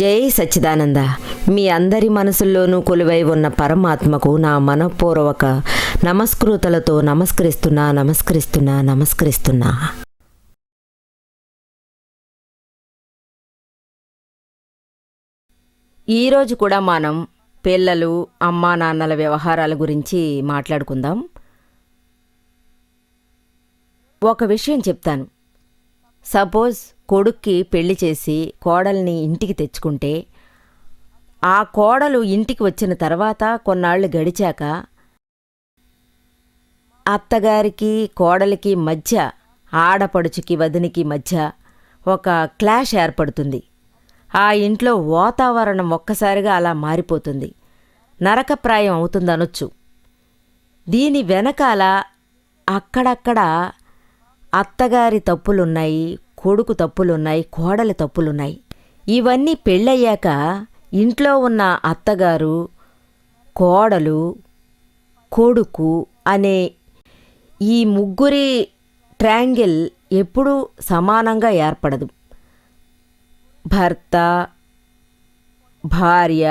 జై సచ్చిదానంద. మీ అందరి మనసుల్లోనూ కొలువై ఉన్న పరమాత్మకు నా మనఃపూర్వక నమస్కృతులతో నమస్కరిస్తున్నా. ఈరోజు కూడా మనం పిల్లలు అమ్మా నాన్నల వ్యవహారాల గురించి మాట్లాడుకుందాం. ఒక విషయం చెప్తాను. సపోజ్ కొడుక్కి పెళ్లి చేసి కోడల్ని ఇంటికి తెచ్చుకుంటే ఆ కోడలు ఇంటికి వచ్చిన తర్వాత కొన్నాళ్ళు గడిచాక అత్తగారికి కోడలికి మధ్య, ఆడపడుచుకి వదినికి మధ్య ఒక క్లాష్ ఏర్పడుతుంది. ఆ ఇంట్లో వాతావరణం ఒక్కసారిగా అలా మారిపోతుంది. నరకప్రాయం అవుతుందనొచ్చు. దీని వెనకాల అక్కడక్కడ అత్తగారి తప్పులున్నాయి, కొడుకు తప్పులున్నాయి, కోడలి తప్పులున్నాయి. ఇవన్నీ పెళ్ళయ్యాక ఇంట్లో ఉన్న అత్తగారు, కోడలు, కొడుకు అనే ఈ ముగ్గురి ట్రయాంగిల్ ఎప్పుడూ సమానంగా ఏర్పడదు. భర్త, భార్య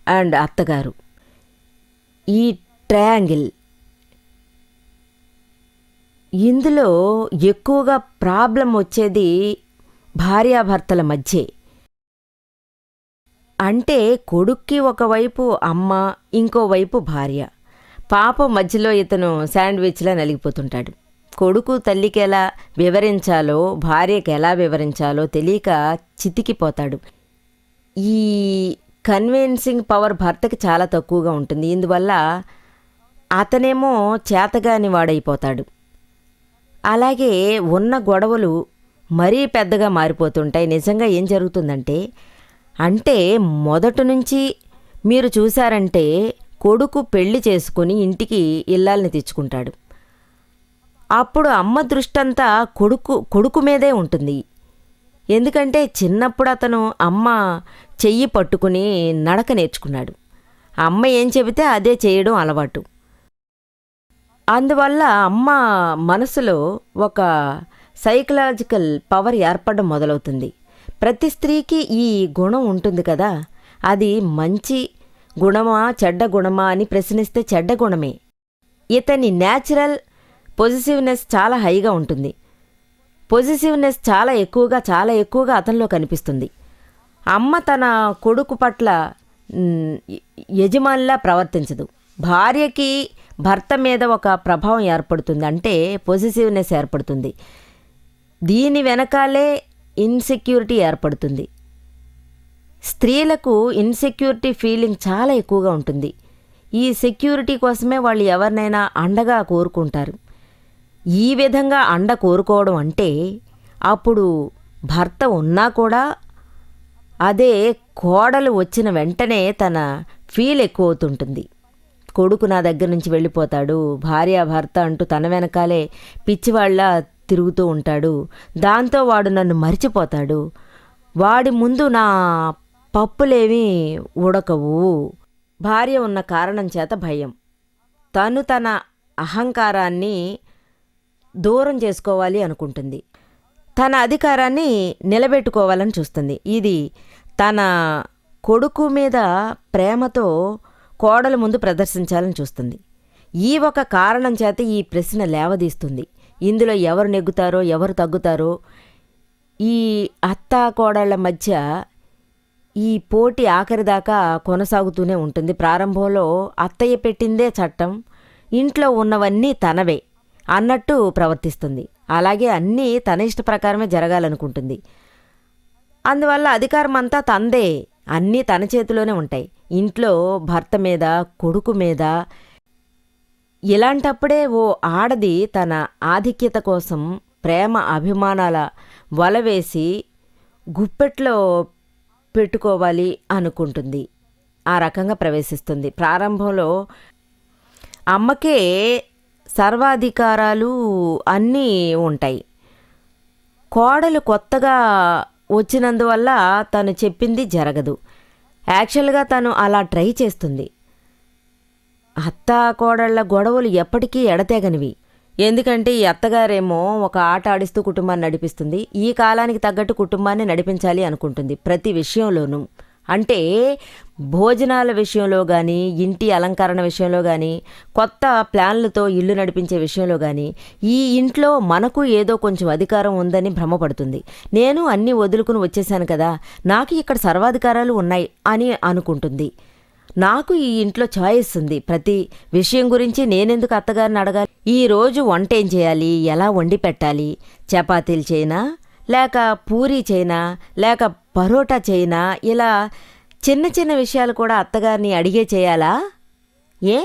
అండ్ అత్తగారు, ఈ ట్రయాంగిల్ ఇందులో ఎక్కువగా ప్రాబ్లం వచ్చేది భార్యాభర్తల మధ్యే. అంటే కొడుక్కి ఒకవైపు అమ్మ, ఇంకోవైపు భార్య. పాప మధ్యలో ఇతను శాండ్విచ్లా నలిగిపోతుంటాడు. కొడుకు తల్లికి ఎలా వివరించాలో, భార్యకి ఎలా వివరించాలో తెలియక చితికిపోతాడు. ఈ కన్విన్సింగ్ పవర్ భర్తకి చాలా తక్కువగా ఉంటుంది. ఇందువల్ల అతనేమో చేతగాని వాడైపోతాడు. అలాగే ఉన్న గొడవలు మరీ పెద్దగా మారిపోతుంటాయి. నిజంగా ఏం జరుగుతుందంటే, మొదటి నుంచి మీరు చూశారంటే కొడుకు పెళ్లి చేసుకుని ఇంటికి ఇల్లాల్ని తెచ్చుకుంటాడు. అప్పుడు అమ్మ దృష్టంతా కొడుకు మీదే ఉంటుంది. ఎందుకంటే చిన్నప్పుడు అతను అమ్మ చెయ్యి పట్టుకుని నడక నేర్చుకున్నాడు. అమ్మ ఏం చెబితే అదే చేయడం అలవాటు. అందువల్ల అమ్మ మనసులో ఒక సైకలాజికల్ పవర్ ఏర్పడడం మొదలవుతుంది. ప్రతి స్త్రీకి ఈ గుణం ఉంటుంది కదా, అది మంచి గుణమా చెడ్డ గుణమా అని ప్రశ్నిస్తే చెడ్డ గుణమే. ఇతని న్యాచురల్ పొజిటివ్నెస్ చాలా హైగా ఉంటుంది. పొజిటివ్నెస్ చాలా ఎక్కువగా అతనిలో కనిపిస్తుంది. అమ్మ తన కొడుకు పట్ల యజమానిలా ప్రవర్తించదు. భార్యకి భర్త మీద ఒక ప్రభావం ఏర్పడుతుంది, అంటే పొజిటివ్నెస్ ఏర్పడుతుంది. దీని వెనకాలే ఇన్సెక్యూరిటీ ఏర్పడుతుంది. స్త్రీలకు ఇన్సెక్యూరిటీ ఫీలింగ్ చాలా ఎక్కువగా ఉంటుంది. ఈ సెక్యూరిటీ కోసమే వాళ్ళు ఎవరినైనా అండగా కోరుకుంటారు. ఈ విధంగా అండ కోరుకోవడం అంటే అప్పుడు భర్త ఉన్నా కూడా అదే కోడలు వచ్చిన వెంటనే తన ఫీల్ ఎక్కువ అవుతుంటుంది. కొడుకు నా దగ్గర నుంచి వెళ్ళిపోతాడు, భార్య భర్త అంటూ తన వెనకాలే పిచ్చివాళ్ళ తిరుగుతూ ఉంటాడు. దాంతో వాడు నన్ను మరిచిపోతాడు. వాడి ముందు నా పప్పులేమీ ఉడకవు. భార్య ఉన్న కారణం చేత భయం. తను తన అహంకారాన్ని దూరం చేసుకోవాలి అనుకుంటుంది. తన అధికారాన్ని నిలబెట్టుకోవాలని చూస్తుంది. ఇది తన కొడుకు మీద ప్రేమతో కోడల ముందు ప్రదర్శించాలని చూస్తుంది. ఈ ఒక కారణం చేత ఈ ప్రశ్న లేవదీస్తుంది. ఇందులో ఎవరు నెగ్గుతారో ఎవరు తగ్గుతారో, ఈ అత్తా కోడళ్ల మధ్య ఈ పోటీ ఆఖరిదాకా కొనసాగుతూనే ఉంటుంది. ప్రారంభంలో అత్తయ్య పెట్టిందే చట్టం, ఇంట్లో ఉన్నవన్నీ తనవే అన్నట్టు ప్రవర్తిస్తుంది. అలాగే అన్నీ తన ఇష్ట ప్రకారమే జరగాలనుకుంటుంది. అందువల్ల అధికారం అంతా తందే, అన్నీ తన చేతిలోనే ఉంటాయి. ఇంట్లో భర్త మీద, కొడుకు మీద. ఇలాంటప్పుడే ఓ ఆడది తన ఆధిక్యత కోసం ప్రేమ అభిమానాల వలవేసి గుప్పెట్లో పెట్టుకోవాలి అనుకుంటుంది. ఆ రకంగా ప్రవేశిస్తుంది. ప్రారంభంలో అమ్మకే సర్వాధికారాలు అన్నీ ఉంటాయి. కోడలు కొత్తగా వచ్చినందువల్ల తను చెప్పింది జరగదు. యాక్చువల్గా తను అలా ట్రై చేస్తుంది. అత్తా కోడళ్ల గొడవలు ఎప్పటికీ ఎడతెగనివి. ఎందుకంటే ఈ అత్తగారేమో ఒక ఆట ఆడిస్తూ కుటుంబాన్ని నడిపిస్తుంది. ఈ కాలానికి తగ్గట్టు కుటుంబాన్ని నడిపించాలి అనుకుంటుంది ప్రతి విషయంలోనూ. అంటే భోజనాల విషయంలో కానీ, ఇంటి అలంకరణ విషయంలో కానీ, కొత్త ప్లాన్లతో ఇల్లు నడిపించే విషయంలో కానీ, ఈ ఇంట్లో మనకు ఏదో కొంచెం అధికారం ఉందని భ్రమపడుతుంది. నేను అన్నీ వదులుకుని వచ్చేసాను కదా, నాకు ఇక్కడ సర్వాధికారాలు ఉన్నాయి అని అనుకుంటుంది. నాకు ఈ ఇంట్లో చాయిస్ ఉంది. ప్రతి విషయం గురించి నేనెందుకు అత్తగారిని అడగాలి? ఈరోజు వంట ఏం చేయాలి, ఎలా వండి పెట్టాలి, చపాతీలు చేయనా, లేక పూరీ చేయనా, లేక పరోటా చేయనా, ఇలా చిన్న చిన్న విషయాలు కూడా అత్తగారిని అడిగే చేయాలా? ఏ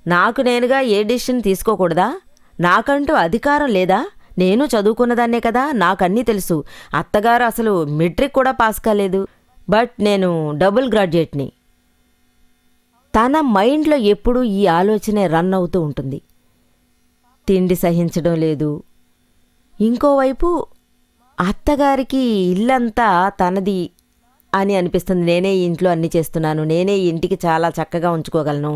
నాకు నేనుగా ఏ డిసిషన్ తీసుకోకూడదా? నాకంటూ అధికారం లేదా? నేను చదువుకున్నదాన్నే కదా, నాకన్నీ తెలుసు. అత్తగారు అసలు మెట్రిక్ కూడా పాస్ కాలేదు. బట్ నేను డబుల్ గ్రాడ్యుయేట్ని. తన మైండ్లో ఎప్పుడూ ఈ ఆలోచనే రన్ అవుతూ ఉంటుంది. తిండి సహించడం లేదు. ఇంకోవైపు అత్తగారికి ఇల్లంతా తనది అని అనిపిస్తుంది. నేనే ఈ ఇంట్లో అన్నీ చేస్తున్నాను, నేనే ఈ ఇంటికి చాలా చక్కగా ఉంచుకోగలను,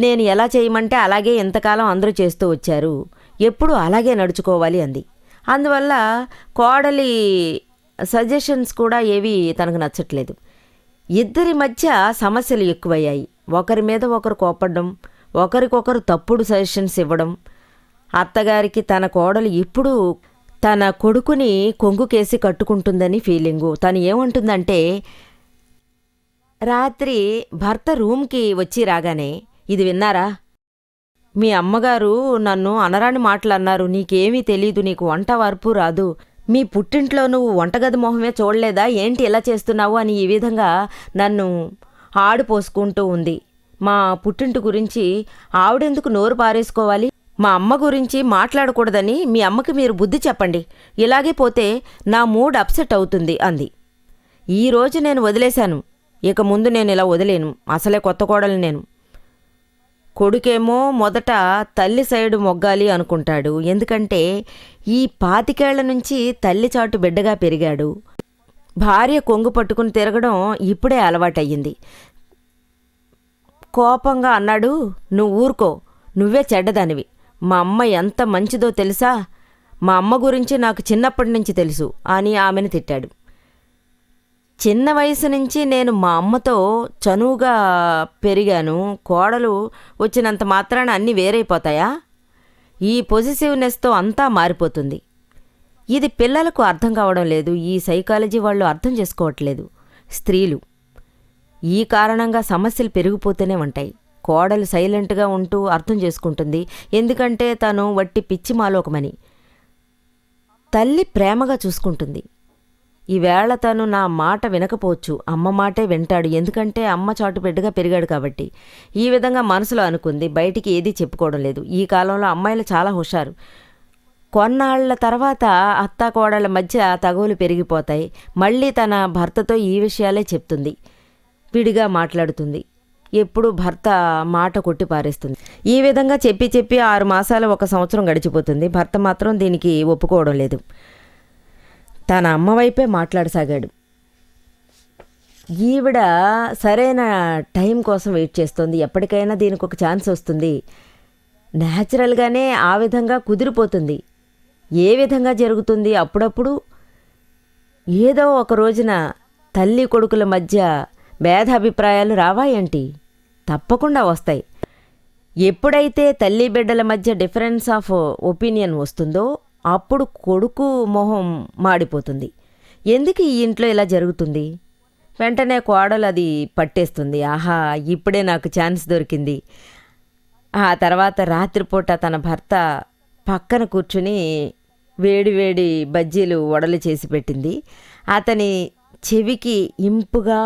నేను ఎలా చేయమంటే అలాగే ఎంతకాలం అందరూ చేస్తూ వచ్చారు, ఎప్పుడు అలాగే నడుచుకోవాలి అంది. అందువల్ల కోడలి సజెషన్స్ కూడా ఏవి తనకు నచ్చట్లేదు. ఇద్దరి మధ్య సమస్యలు ఎక్కువయ్యాయి. ఒకరి మీద ఒకరు కోపడడం, ఒకరికొకరు తప్పుడు సజెషన్స్ ఇవ్వడం. అత్తగారికి తన కోడలు ఎప్పుడూ తన కొడుకుని కొంగుకేసి కట్టుకుంటుందని ఫీలింగు. తను ఏమంటుందంటే, రాత్రి భర్త రూమ్కి వచ్చి రాగానే, ఇది విన్నారా, మీ అమ్మగారు నన్ను అనరాని మాటలు అన్నారు, నీకేమీ తెలీదు, నీకు వంట వరపు రాదు, మీ పుట్టింట్లో నువ్వు వంటగది మొహమే చూడలేదా, ఏంటి ఇలా చేస్తున్నావు అని ఈ విధంగా నన్ను ఆడిపోసుకుంటూ ఉంది. మా పుట్టింటి గురించి ఆవిడెందుకు నోరు పారేసుకోవాలి? మా అమ్మ గురించి మాట్లాడకూడదని మీ అమ్మకి మీరు బుద్ధి చెప్పండి. ఇలాగే పోతే నా మూడ్ అప్సెట్ అవుతుంది అంది. ఈరోజు నేను వదిలేశాను, ఇక ముందు నేను ఇలా వదిలేను. అసలే కొత్త కోడలు నేను. కొడుకేమో మొదట తల్లి సైడు మొగ్గాలి అనుకుంటాడు. ఎందుకంటే ఈ 25 ఏళ్ల నుంచి తల్లి చాటు బిడ్డగా పెరిగాడు. భార్య కొంగు పట్టుకుని తిరగడం ఇప్పుడే అలవాటయ్యింది. కోపంగా అన్నాడు, నువ్వు ఊరుకో, నువ్వే చెడ్డదానివి. మా అమ్మ ఎంత మంచిదో తెలుసా, మా అమ్మ గురించి నాకు చిన్నప్పటి నుంచి తెలుసు అని ఆమెను తిట్టాడు. చిన్న వయసు నుంచి నేను మా అమ్మతో చనువుగా పెరిగాను. కోడలు వచ్చినంత మాత్రాన అన్నీ వేరైపోతాయా? ఈ పొజిటివ్నెస్తో అంతా మారిపోతుంది. ఇది పిల్లలకు అర్థం కావడం లేదు. ఈ సైకాలజీ వాళ్ళు అర్థం చేసుకోవట్లేదు. స్త్రీలు ఈ కారణంగా సమస్యలు పెరిగిపోతూనే ఉంటాయి. కోడలు సైలెంట్గా ఉంటూ అర్థం చేసుకుంటుంది, ఎందుకంటే తను వట్టి పిచ్చి మాలోకమని. తల్లి ప్రేమగా చూసుకుంటుంది. ఈవేళ తను నా మాట వినకపోవచ్చు, అమ్మ మాటే వింటాడు, ఎందుకంటే అమ్మ చాటు బిడ్డగా పెరిగాడు కాబట్టి. ఈ విధంగా మనసులో అనుకుంది, బయటికి ఏదీ చెప్పుకోవడం లేదు. ఈ కాలంలో అమ్మాయిలు చాలా హుషారు. కొన్నాళ్ల తర్వాత అత్తా కోడళ్ళ మధ్య తగువులు పెరిగిపోతాయి. మళ్ళీ తన భర్తతో ఈ విషయాలే చెప్తుంది, విడిగా మాట్లాడుతుంది. ఎప్పుడు భర్త మాట కొట్టి పారేస్తుంది. ఈ విధంగా చెప్పి 6 మాసాలు 1 సంవత్సరం గడిచిపోతుంది. భర్త మాత్రం దీనికి ఒప్పుకోవడం లేదు. తన అమ్మ వైపే మాట్లాడసాగాడు. ఈవిడ సరైన టైం కోసం వెయిట్ చేస్తోంది. ఎప్పటికైనా దీనికి ఒక ఛాన్స్ వస్తుంది. న్యాచురల్గానే ఆ విధంగా కుదిరిపోతుంది. ఏ విధంగా జరుగుతుంది? అప్పుడప్పుడు ఏదో ఒక రోజున తల్లి కొడుకుల మధ్య భేదాభిప్రాయాలు రావా ఏంటి? తప్పకుండా వస్తాయి. ఎప్పుడైతే తల్లి బిడ్డల మధ్య డిఫరెన్స్ ఆఫ్ ఒపీనియన్ వస్తుందో అప్పుడు కొడుకు మొహం మాడిపోతుంది. ఎందుకు ఈ ఇంట్లో ఇలా జరుగుతుంది? వెంటనే కోడలు అది పట్టేస్తుంది. ఆహా, ఇప్పుడే నాకు ఛాన్స్ దొరికింది. ఆ తర్వాత రాత్రిపూట తన భర్త పక్కన కూర్చుని వేడి వేడి బజ్జీలు వడలు చేసి పెట్టింది. అతని చెవికి ఇంపుగా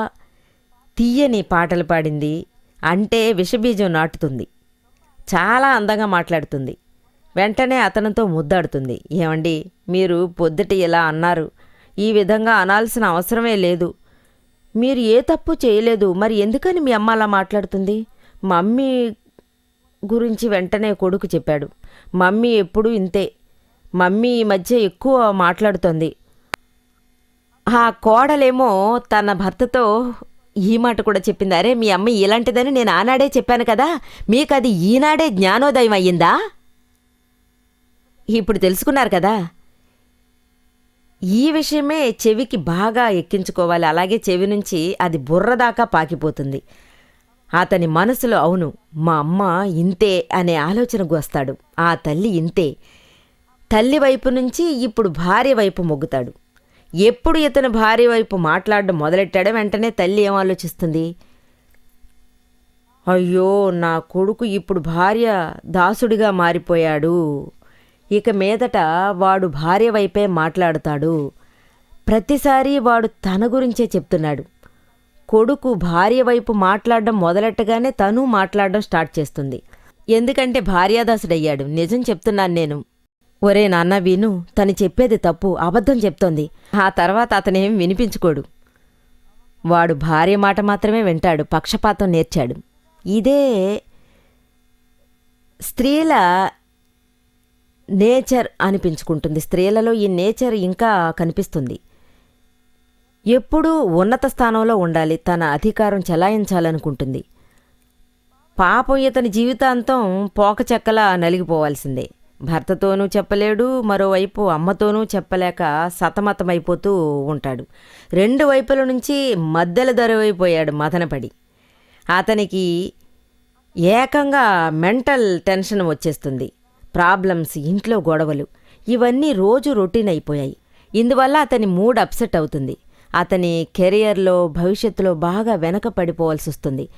తీయని పాటలు పాడింది. అంటే విషబీజం నాటుతుంది. చాలా అందంగా మాట్లాడుతుంది. వెంటనే అతనితో ముద్దాడుతుంది. ఏమండి, మీరు పొద్దుట ఇలా అన్నారు, ఈ విధంగా అనాల్సిన అవసరమే లేదు, మీరు ఏ తప్పు చేయలేదు, మరి ఎందుకని మీ అమ్మ అలా మాట్లాడుతుంది? మమ్మీ గురించి వెంటనే కొడుకు చెప్పాడు. మమ్మీ ఎప్పుడూ ఇంతే, మమ్మీ ఈ మధ్య ఎక్కువ మాట్లాడుతోంది. ఆ కోడలేమో తన భర్తతో ఈ మాట కూడా చెప్పింది. అరే, మీ అమ్మ ఇలాంటిదని నేను ఆనాడే చెప్పాను కదా, మీకు అది ఈనాడే జ్ఞానోదయం అయ్యిందా? ఇప్పుడు తెలుసుకున్నారు కదా. ఈ విషయమే చెవికి బాగా ఎక్కించుకోవాలి. అలాగే చెవి నుంచి అది బుర్ర దాకా పాకిపోతుంది. అతని మనసులో అవును మా అమ్మ ఇంతే అనే ఆలోచనకు వస్తాడు. ఆ తల్లి ఇంతే. తల్లి వైపు నుంచి ఇప్పుడు భార్య వైపు మొగ్గుతాడు. ఎప్పుడు ఇతను భార్య వైపు మాట్లాడడం మొదలెట్టాడో వెంటనే తల్లి ఏం ఆలోచిస్తుంది? అయ్యో నా కొడుకు ఇప్పుడు భార్య దాసుడిగా మారిపోయాడు. ఇక మీదట వాడు భార్య వైపే మాట్లాడుతాడు. ప్రతిసారి వాడు తన గురించే చెప్తున్నాడు. కొడుకు భార్య వైపు మాట్లాడడం మొదలెట్టగానే తను మాట్లాడడం స్టార్ట్ చేస్తుంది. ఎందుకంటే భార్యాదాసుడయ్యాడు. నిజం చెప్తున్నాను నేను. ఒరే నాన్న విను, తను చెప్పేది తప్పు, అబద్ధం చెప్తోంది. ఆ తర్వాత అతనేం వినిపించుకోడు. వాడు భార్య మాట మాత్రమే వింటాడు. పక్షపాతం నేర్చాడు. ఇదే స్త్రీల నేచర్ అనిపించుకుంటుంది. స్త్రీలలో ఈ నేచర్ ఇంకా కనిపిస్తుంది. ఎప్పుడూ ఉన్నత స్థానంలో ఉండాలి. తన అధికారం చెలాయించాలనుకుంటుంది. పాపం ఇతని జీవితాంతం పోకచెక్కలా నలిగిపోవాల్సిందే. భర్తతోనూ చెప్పలేడు, మరోవైపు అమ్మతోనూ చెప్పలేక సతమతమైపోతూ ఉంటాడు. రెండు వైపుల నుంచి మధ్యల దొరవైపోయాడు మదనపడి. అతనికి ఏకంగా మెంటల్ టెన్షన్ వచ్చేస్తుంది. ప్రాబ్లమ్స్, ఇంట్లో గొడవలు, ఇవన్నీ రోజు రొటీన్ అయిపోయాయి. ఇందువల్ల అతని మూడ్ అప్సెట్ అవుతుంది. అతని కెరియర్లో భవిష్యత్తులో బాగా వెనక పడిపోవాల్సి వస్తుంది.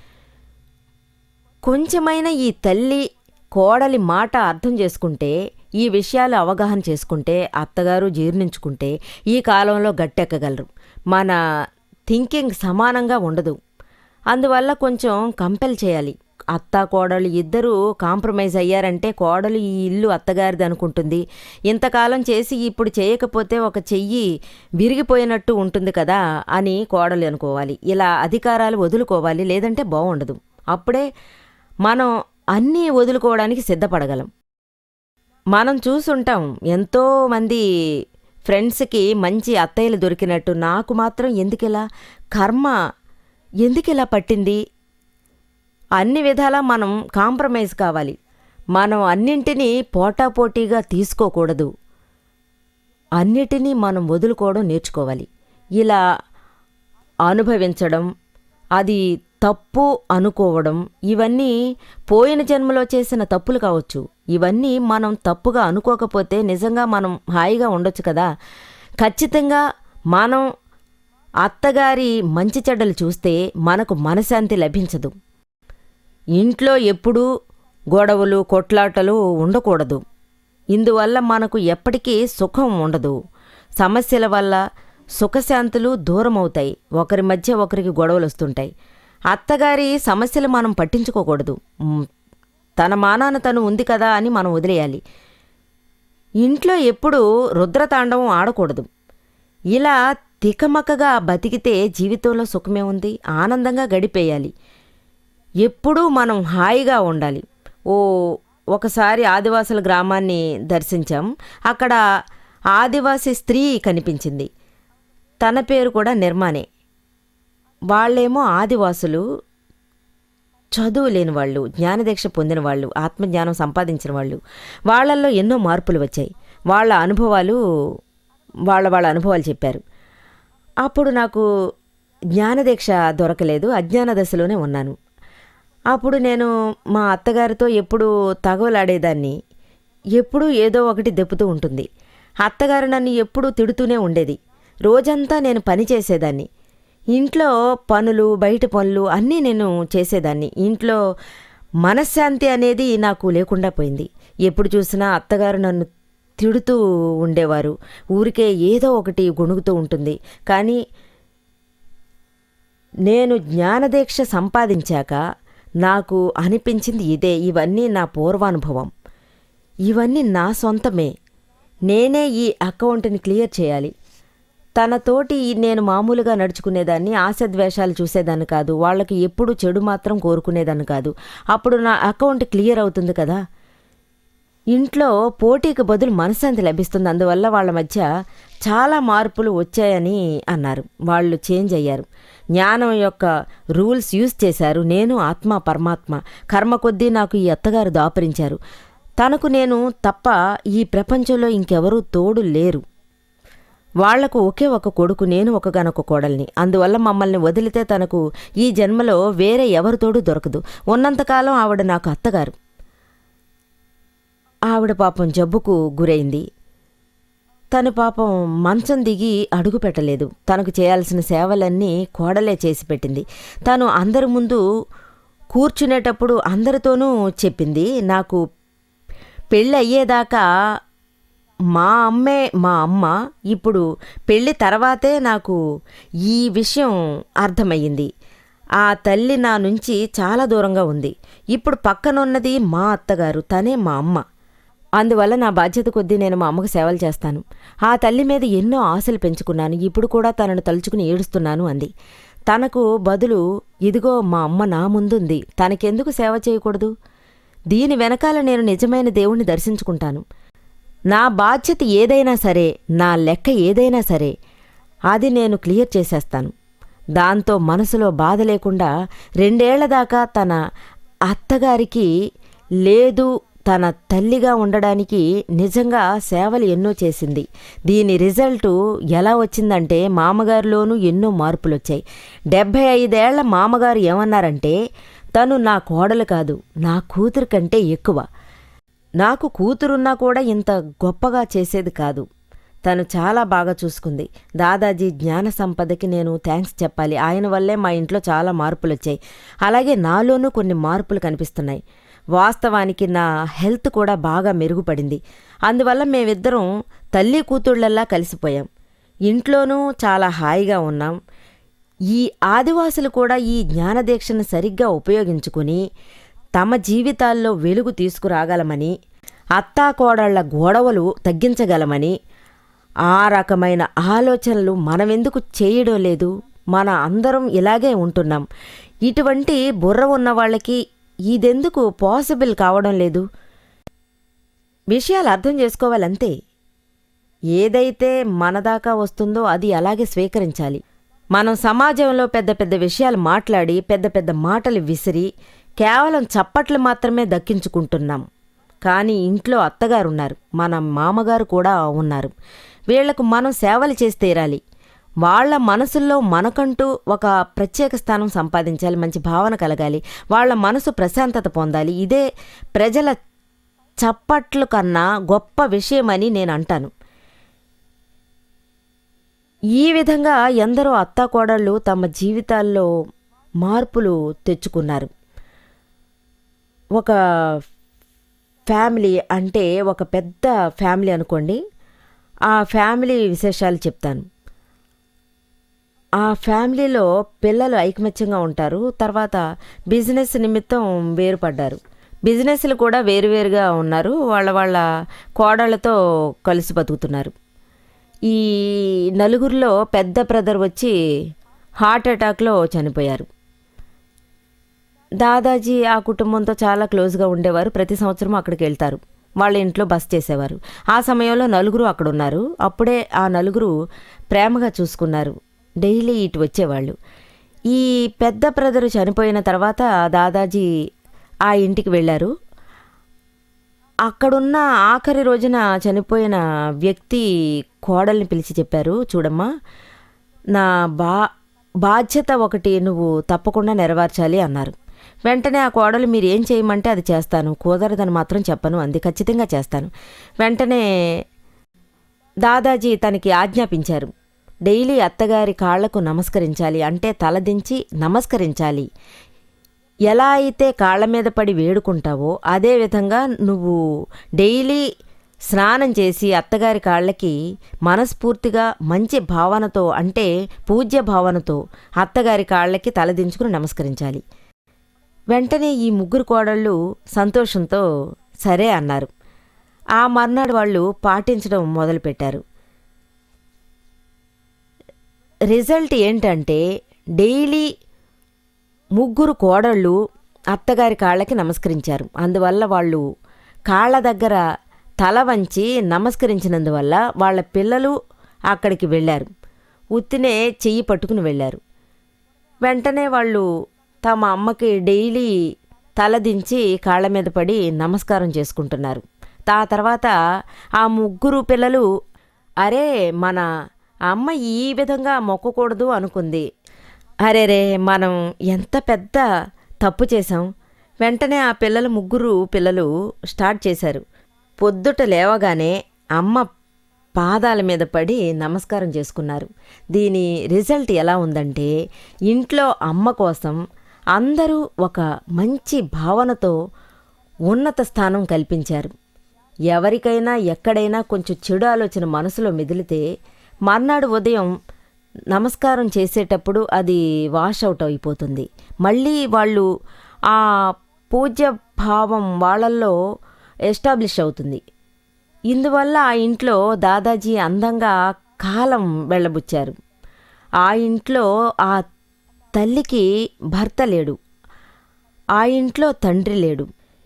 కొంచెమైనా ఈ తల్లి కోడలి మాట అర్థం చేసుకుంటే, ఈ విషయాలు అవగాహన చేసుకుంటే, అత్తగారు జీర్ణించుకుంటే ఈ కాలంలో గట్టెక్కగలరు. మన థింకింగ్ సమానంగా ఉండదు. అందువల్ల కొంచెం కంపెల్ చేయాలి. అత్త కోడలు ఇద్దరూ కాంప్రమైజ్ అయ్యారంటే కోడలు ఈ ఇల్లు అత్తగారిది అనుకుంటుంది. ఇంతకాలం చేసి ఇప్పుడు చేయకపోతే ఒక చెయ్యి విరిగిపోయినట్టు ఉంటుంది కదా అని కోడలు అనుకోవాలి. ఇలా అధికారాలు వదులుకోవాలి, లేదంటే బాగుండదు. అప్పుడే మనం అన్నీ వదులుకోవడానికి సిద్ధపడగలం. మనం చూసుంటాం ఎంతోమంది ఫ్రెండ్స్కి మంచి అత్తయ్యలు దొరికినట్టు. నాకు మాత్రం ఎందుకిలా, కర్మ ఎందుకిలా పట్టింది? అన్ని విధాలా మనం కాంప్రమైజ్ కావాలి. మనం అన్నింటినీ పోటాపోటీగా తీసుకోకూడదు. అన్నిటినీ మనం వదులుకోవడం నేర్చుకోవాలి. ఇలా అనుభవించడం, అది తప్పు అనుకోవడం, ఇవన్నీ పోయిన జన్మలో చేసిన తప్పులు కావచ్చు. ఇవన్నీ మనం తప్పుగా అనుకోకపోతే నిజంగా మనం హాయిగా ఉండొచ్చు కదా. ఖచ్చితంగా మనం అత్తగారి మంచి చెడ్డలు చూస్తే మనకు మనశ్శాంతి లభించదు. ఇంట్లో ఎప్పుడూ గొడవలు, కొట్లాటలు ఉండకూడదు. ఇందువల్ల మనకు ఎప్పటికీ సుఖం ఉండదు. సమస్యల వల్ల సుఖశాంతులు దూరమవుతాయి. ఒకరి మధ్య ఒకరికి గొడవలు వస్తుంటాయి. అత్తగారి సమస్యలు మనం పట్టించుకోకూడదు. తన మానాన తను ఉంది కదా అని మనం వదిలేయాలి. ఇంట్లో ఎప్పుడూ రుద్రతాండవం ఆడకూడదు. ఇలా తికమకగా బతికితే జీవితంలో సుఖమే ఉంది. ఆనందంగా గడిపేయాలి. ఎప్పుడూ మనం హాయిగా ఉండాలి. ఒకసారి ఆదివాసుల గ్రామాన్ని దర్శించాం. అక్కడ ఆదివాసీ స్త్రీ కనిపించింది. తన పేరు కూడా నిర్మానే. వాళ్ళేమో ఆదివాసులు, చదువు లేని వాళ్ళు, జ్ఞానదీక్ష పొందిన వాళ్ళు, ఆత్మజ్ఞానం సంపాదించిన వాళ్ళు. వాళ్ళల్లో ఎన్నో మార్పులు వచ్చాయి. వాళ్ళ అనుభవాలు చెప్పారు. అప్పుడు నాకు జ్ఞానదీక్ష దొరకలేదు. అజ్ఞాన దశలోనే ఉన్నాను. అప్పుడు నేను మా అత్తగారితో ఎప్పుడూ తగవలాడేదాన్ని. ఎప్పుడూ ఏదో ఒకటి దెప్పుతూ ఉంటుంది. అత్తగారు నన్ను ఎప్పుడూ తిడుతూనే ఉండేది. రోజంతా నేను పని చేసేదాన్ని. ఇంట్లో పనులు, బయట పనులు అన్నీ నేను చేసేదాన్ని. ఇంట్లో మనశ్శాంతి అనేది నాకు లేకుండా పోయింది. ఎప్పుడు చూసినా అత్తగారు నన్ను తిడుతూ ఉండేవారు. ఊరికే ఏదో ఒకటి గొణుగుతూ ఉంటుంది. కానీ నేను జ్ఞానదీక్ష సంపాదించాక నాకు అనిపించింది ఇదే. ఇవన్నీ నా పూర్వానుభవం. ఇవన్నీ నా సొంతమే. నేనే ఈ అకౌంట్ని క్లియర్ చేయాలి. తనతోటి నేను మామూలుగా నడుచుకునేదాన్ని. ఆశద్వేషాలు చూసేదాన్ని కాదు. వాళ్ళకి ఎప్పుడు చెడు మాత్రం కోరుకునేదాన్ని కాదు. అప్పుడు నా అకౌంట్ క్లియర్ అవుతుంది కదా. ఇంట్లో పోటీకి బదులు మనశ్శాంతి లభిస్తుంది. అందువల్ల వాళ్ళ మధ్య చాలా మార్పులు వచ్చాయని అన్నారు. వాళ్ళు చేంజ్ అయ్యారు. జ్ఞానం యొక్క రూల్స్ యూజ్ చేశారు. నేను ఆత్మ పరమాత్మ. కర్మ కొద్దీ నాకు ఈ అత్తగారు దాపరించారు. తనకు నేను తప్ప ఈ ప్రపంచంలో ఇంకెవరూ తోడు లేరు. వాళ్లకు ఒకే ఒక కొడుకు, నేను ఒకగానొక కోడల్ని. అందువల్ల మమ్మల్ని వదిలితే తనకు ఈ జన్మలో వేరే ఎవరితోడూ దొరకదు. ఉన్నంతకాలం ఆవిడ నాకు అత్తగారు. ఆవిడ పాపం జబ్బుకు గురైంది. తను పాపం మంచం దిగి అడుగు పెట్టలేదు. తనకు చేయాల్సిన సేవలన్నీ కోడలే చేసి పెట్టింది. తను అందరి ముందు కూర్చునేటప్పుడు అందరితోనూ చెప్పింది, నాకు పెళ్ళి అయ్యేదాకా మా అమ్మే మా అమ్మ. ఇప్పుడు పెళ్ళి తర్వాతే నాకు ఈ విషయం అర్థమయ్యింది. ఆ తల్లి నా నుంచి చాలా దూరంగా ఉంది. ఇప్పుడు పక్కనున్నది మా అత్తగారు, తనే మా అమ్మ. అందువల్ల నా బాధ్యత కొద్దీ నేను మా అమ్మకు సేవలు చేస్తాను. ఆ తల్లి మీద ఎన్నో ఆశలు పెంచుకున్నాను. ఇప్పుడు కూడా తనను తలుచుకుని ఏడుస్తున్నాను అంది. తనకు బదులు, ఇదిగో మా అమ్మ నా ముందుంది, తనకెందుకు సేవ చేయకూడదు? దీని వెనకాల నేను నిజమైన దేవుణ్ణి దర్శించుకుంటాను. నా బాధ్యత ఏదైనా సరే, నా లెక్క ఏదైనా సరే, అది నేను క్లియర్ చేసేస్తాను. దాంతో మనసులో బాధ లేకుండా 2 ఏళ్ల దాకా తన అత్తగారికి లేదు, తన తల్లిగా ఉండడానికి నిజంగా సేవలు ఎన్నో చేసింది. దీని రిజల్టు ఎలా వచ్చిందంటే మామగారిలోనూ ఎన్నో మార్పులొచ్చాయి. 75 ఏళ్ల మామగారు ఏమన్నారంటే, తను నా కోడలు కాదు, నా కూతురు కంటే ఎక్కువ. నాకు కూతురున్నా కూడా ఇంత గొప్పగా చేసేది కాదు. తను చాలా బాగా చూసుకుంది. దాదాజీ జ్ఞాన సంపదకి నేను థ్యాంక్స్ చెప్పాలి. ఆయన వల్లే మా ఇంట్లో చాలా మార్పులొచ్చాయి. అలాగే నాలోనూ కొన్ని మార్పులు కనిపిస్తున్నాయి. వాస్తవానికి నా హెల్త్ కూడా బాగా మెరుగుపడింది. అందువల్ల మేమిద్దరం తల్లి కూతుళ్లల్లా కలిసిపోయాం. ఇంట్లోనూ చాలా హాయిగా ఉన్నాం. ఈ ఆదివాసులు కూడా ఈ జ్ఞానదీక్షను సరిగ్గా ఉపయోగించుకుని తమ జీవితాల్లో వెలుగు తీసుకురాగలమని, అత్తాకోడళ్ల గొడవలు తగ్గించగలమని, ఆ రకమైన ఆలోచనలు మనమెందుకు చేయడం లేదు? మన అందరం ఇలాగే ఉంటున్నాం. ఇటువంటి బుర్ర ఉన్న వాళ్ళకి ఇదెందుకు పాసిబుల్ కావడం లేదు? విషయాలు అర్థం చేసుకోవాలంతే. ఏదైతే మనదాకా వస్తుందో అది అలాగే స్వీకరించాలి. మనం సమాజంలో పెద్ద పెద్ద విషయాలు మాట్లాడి, పెద్ద పెద్ద మాటలు విసిరి, కేవలం చప్పట్లు మాత్రమే దక్కించుకుంటున్నాం. కానీ ఇంట్లో అత్తగారున్నారు, మన మామగారు కూడా ఉన్నారు. వీళ్లకు మనం సేవలు చేసి తీరాలి. వాళ్ల మనసుల్లో మనకంటూ ఒక ప్రత్యేక స్థానం సంపాదించాలి, మంచి భావన కలగాలి, వాళ్ల మనసు ప్రశాంతత పొందాలి. ఇదే ప్రజల చప్పట్లు కన్నా గొప్ప విషయమని నేను అంటాను. ఈ విధంగా ఎందరో అత్తాకోడళ్ళు తమ జీవితాల్లో మార్పులు తెచ్చుకున్నారు. ఒక ఫ్యామిలీ అంటే ఒక పెద్ద ఫ్యామిలీ అనుకోండి. ఆ ఫ్యామిలీ విశేషాలు చెప్తాను. ఆ ఫ్యామిలీలో పిల్లలు ఐకమత్యంగా ఉంటారు. తర్వాత బిజినెస్ నిమిత్తం వేరుపడ్డారు. బిజినెస్లు కూడా వేరువేరుగా ఉన్నారు. వాళ్ళ కోడళ్లతో కలిసి బతుకుతున్నారు. ఈ నలుగురిలో పెద్ద బ్రదర్ వచ్చి హార్ట్ అటాక్లో చనిపోయారు. దాదాజీ ఆ కుటుంబంతో చాలా క్లోజ్గా ఉండేవారు. ప్రతి సంవత్సరం అక్కడికి వెళ్తారు. వాళ్ళ ఇంట్లో బస చేసేవారు. ఆ సమయంలో నలుగురు అక్కడ ఉన్నారు. అప్పుడే ఆ నలుగురు ప్రేమగా చూసుకున్నారు. డైలీ ఇటు వచ్చేవాళ్ళు. ఈ పెద్ద బ్రదరు చనిపోయిన తర్వాత దాదాజీ ఆ ఇంటికి వెళ్ళారు. అక్కడున్న ఆఖరి రోజున చనిపోయిన వ్యక్తి కోడల్ని పిలిచి చెప్పారు, చూడమ్మా, నా బాధ్యత ఒకటి నువ్వు తప్పకుండా నెరవేర్చాలి అన్నారు. వెంటనే ఆ కోడలు, మీరు ఏం చేయమంటే అది చేస్తాను, కుదరదని మాత్రం చెప్పను అంది. ఖచ్చితంగా చేస్తాను. వెంటనే దాదాజీ తనకి ఆజ్ఞాపించారు, డైలీ అత్తగారి కాళ్లకు నమస్కరించాలి, అంటే తలదించి నమస్కరించాలి. ఎలా అయితే కాళ్ల మీద పడి వేడుకుంటావో అదేవిధంగా నువ్వు డైలీ స్నానం చేసి అత్తగారి కాళ్ళకి మనస్ఫూర్తిగా మంచి భావనతో, అంటే పూజ్య భావనతో అత్తగారి కాళ్ళకి తలదించుకుని నమస్కరించాలి. వెంటనే ఈ ముగ్గురు కోడళ్ళు సంతోషంతో సరే అన్నారు. ఆ మర్నాడు వాళ్ళు పాటించడం మొదలుపెట్టారు. రిజల్ట్ ఏంటంటే డైలీ ముగ్గురు కోడళ్ళు అత్తగారి కాళ్ళకి నమస్కరించారు. అందువల్ల వాళ్ళు కాళ్ళ దగ్గర తల వంచి నమస్కరించినందువల్ల వాళ్ళ పిల్లలు అక్కడికి వెళ్ళారు. ఉత్తినే చెయ్యి పట్టుకుని వెళ్ళారు. వెంటనే వాళ్ళు తమ అమ్మకి డైలీ తలదించి కాళ్ళ మీద పడి నమస్కారం చేసుకుంటున్నారు. ఆ తర్వాత ఆ ముగ్గురు పిల్లలు, అరే మన ఆ అమ్మ ఈ విధంగా మొక్కకూడదు అనుకుంది. అరెరే, మనం ఎంత పెద్ద తప్పు చేశాం. వెంటనే ఆ ముగ్గురు పిల్లలు స్టార్ట్ చేశారు. పొద్దుట లేవగానే అమ్మ పాదాల మీద పడి నమస్కారం చేసుకున్నారు. దీని రిజల్ట్ ఎలా ఉందంటే, ఇంట్లో అమ్మ కోసం అందరూ ఒక మంచి భావనతో ఉన్నత స్థానం కల్పించారు. ఎవరికైనా ఎక్కడైనా కొంచెం చెడు ఆలోచన మనసులో మెదిలితే మర్నాడు ఉదయం నమస్కారం చేసేటప్పుడు అది వాష్ అవుట్ అయిపోతుంది. మళ్ళీ వాళ్ళు ఆ పూజ్య భావం వాళ్ళల్లో ఎస్టాబ్లిష్ అవుతుంది. ఇందువల్ల ఆ ఇంట్లో దాదాజీ అందంగా కాలం వెళ్ళబుచ్చారు. ఆ ఇంట్లో ఆ తల్లికి భర్త లేడు, ఆ ఇంట్లో తండ్రి లేడు.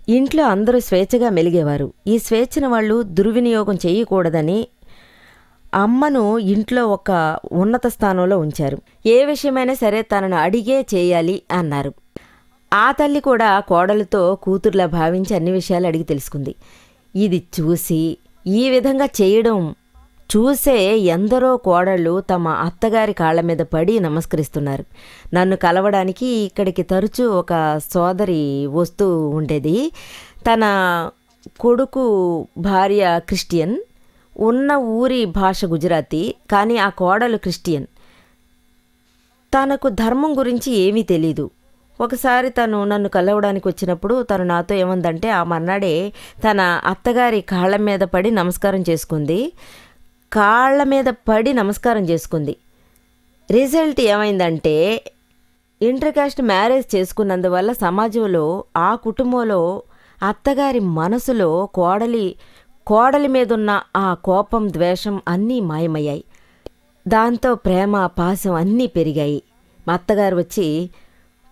ఇంట్లో అందరూ స్వేచ్ఛగా మెలిగేవారు. ఈ స్వేచ్ఛను వాళ్ళు దుర్వినియోగం చేయకూడదని అమ్మను ఇంట్లో ఒక ఉన్నత స్థానంలో ఉంచారు. ఏ విషయమైనా సరే తనను అడిగే చేయాలి అన్నారు. ఆ తల్లి కూడా కోడలతో కూతుర్లా భావించి అన్ని విషయాలు అడిగి తెలుసుకుంది. ఇది చూసి ఈ విధంగా చేయడం చూసే ఎందరో కోడళ్ళు తమ అత్తగారి కాళ్ల మీద పడి నమస్కరిస్తున్నారు. నన్ను కలవడానికి ఇక్కడికి తరచూ ఒక సోదరి వస్తూ ఉండేది. తన కొడుకు భార్య క్రిస్టియన్, ఉన్న ఊరి భాష గుజరాతీ, కానీ ఆ కోడలు క్రిస్టియన్. తనకు ధర్మం గురించి ఏమీ తెలీదు. ఒకసారి తను నన్ను కలవడానికి వచ్చినప్పుడు తను నాతో ఏమందంటే, ఆ మర్నాడే తన అత్తగారి కాళ్ళ మీద పడి నమస్కారం చేసుకుంది. కాళ్ళ మీద పడి నమస్కారం చేసుకుంది. రిజల్ట్ ఏమైందంటే, ఇంటర్ కాస్ట్ మ్యారేజ్ చేసుకున్నందువల్ల సమాజంలో ఆ కుటుంబంలో అత్తగారి మనసులో కోడలి మీదున్న ఆ కోపం, ద్వేషం అన్నీ మాయమయ్యాయి. దాంతో ప్రేమ, పాశం అన్నీ పెరిగాయి. మా అత్తగారు వచ్చి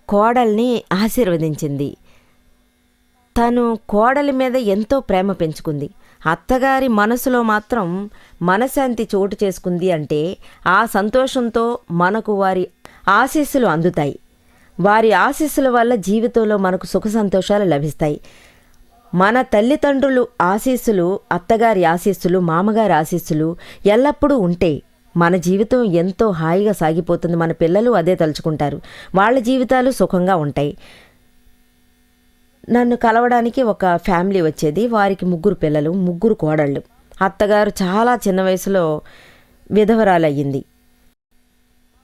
కోడల్ని ఆశీర్వదించింది. తను కోడలి మీద ఎంతో ప్రేమ పెంచుకుంది. అత్తగారి మనసులో మాత్రం మనశాంతి చోటు చేసుకుంది అంటే ఆ సంతోషంతో మనకు వారి ఆశీస్సులు అందుతాయి. వారి ఆశీస్సుల వల్ల జీవితంలో మనకు సుఖ సంతోషాలు లభిస్తాయి. మన తల్లిదండ్రులు ఆశీస్సులు, అత్తగారి ఆశీస్సులు, మామగారి ఆశీస్సులు ఎల్లప్పుడూ ఉంటే మన జీవితం ఎంతో హాయిగా సాగిపోతుంది. మన పిల్లలు అదే తలుచుకుంటారు. వాళ్ళ జీవితాలు సుఖంగా ఉంటాయి. నన్ను కలవడానికి ఒక ఫ్యామిలీ వచ్చేది. వారికి 3 పిల్లలు, 3 కోడళ్ళు. అత్తగారు చాలా చిన్న వయసులో విధవరాలయ్యింది.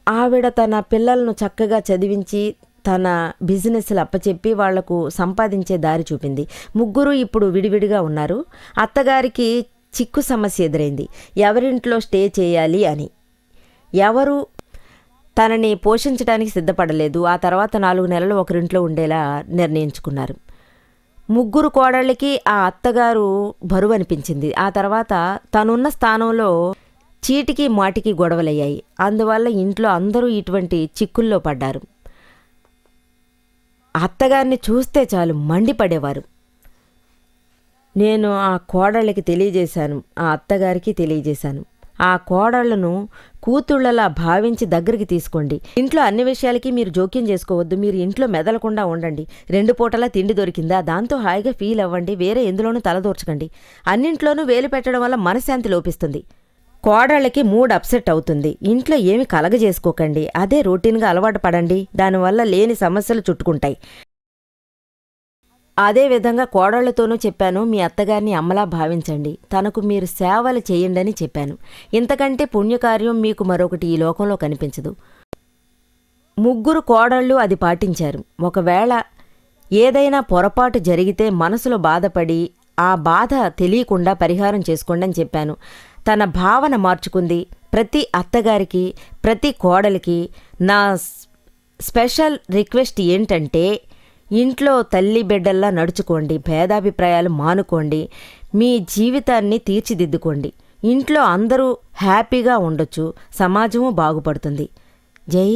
ఆవిడ తన పిల్లలను చక్కగా చదివించి తన బిజినెస్లు అప్పచెప్పి వాళ్లకు సంపాదించే దారి చూపింది. 3 ఇప్పుడు విడివిడిగా ఉన్నారు. అత్తగారికి చిక్కు సమస్య ఎదురైంది. ఎవరింట్లో స్టే చేయాలి అని. ఎవరు తనని పోషించడానికి సిద్ధపడలేదు. ఆ తర్వాత 4 నెలలు ఒకరింట్లో ఉండేలా నిర్ణయించుకున్నారు. 3 కోడళ్ళకి ఆ అత్తగారు బరువు అనిపించింది. ఆ తర్వాత తనున్న స్థానంలో చీటికి మాటికి గొడవలయ్యాయి. అందువల్ల ఇంట్లో అందరూ ఇటువంటి చిక్కుల్లో పడ్డారు. అత్తగారిని చూస్తే చాలు మండిపడేవారు. నేను ఆ కోడళ్ళకి తెలియజేశాను, ఆ అత్తగారికి తెలియజేశాను. ఆ కోడళ్లను కూతుళ్లలా భావించి దగ్గరికి తీసుకోండి. ఇంట్లో అన్ని విషయాలకి మీరు జోక్యం చేసుకోవద్దు. మీరు ఇంట్లో మెదలకుండా ఉండండి. 2 పూటలా తిండి దొరికిందా, దాంతో హాయిగా ఫీల్ అవ్వండి. వేరే ఎందులోనూ తలదూర్చకండి. అన్నింట్లోనూ వేలు పెట్టడం వల్ల మనశ్శాంతి లోపిస్తుంది. కోడళ్ళకి మూడ్ అప్సెట్ అవుతుంది. ఇంట్లో ఏమి కలగజేసుకోకండి. అదే రొటీన్గా అలవాటు పడండి. దానివల్ల లేని సమస్యలు చుట్టుకుంటాయి. అదేవిధంగా కోడళ్లతోనూ చెప్పాను, మీ అత్తగారిని అమ్మలా భావించండి. తనకు మీరు సేవలు చేయండని చెప్పాను. ఇంతకంటే పుణ్యకార్యం మీకు మరొకటి ఈ లోకంలో కనిపించదు. 3 కోడళ్ళు అది పాటించారు. ఒకవేళ ఏదైనా పొరపాటు జరిగితే మనసులో బాధపడి ఆ బాధ తెలియకుండా పరిహారం చేసుకోండి అని చెప్పాను. తన భావన మార్చుకుంది. ప్రతి అత్తగారికి, ప్రతి కోడలికి నా స్పెషల్ రిక్వెస్ట్ ఏంటంటే, ఇంట్లో తల్లి బిడ్డల్లా నడుచుకోండి. భేదాభిప్రాయాలు మానుకోండి. మీ జీవితాన్ని తీర్చిదిద్దుకోండి. ఇంట్లో అందరూ హ్యాపీగా ఉండొచ్చు. సమాజము బాగుపడుతుంది. జై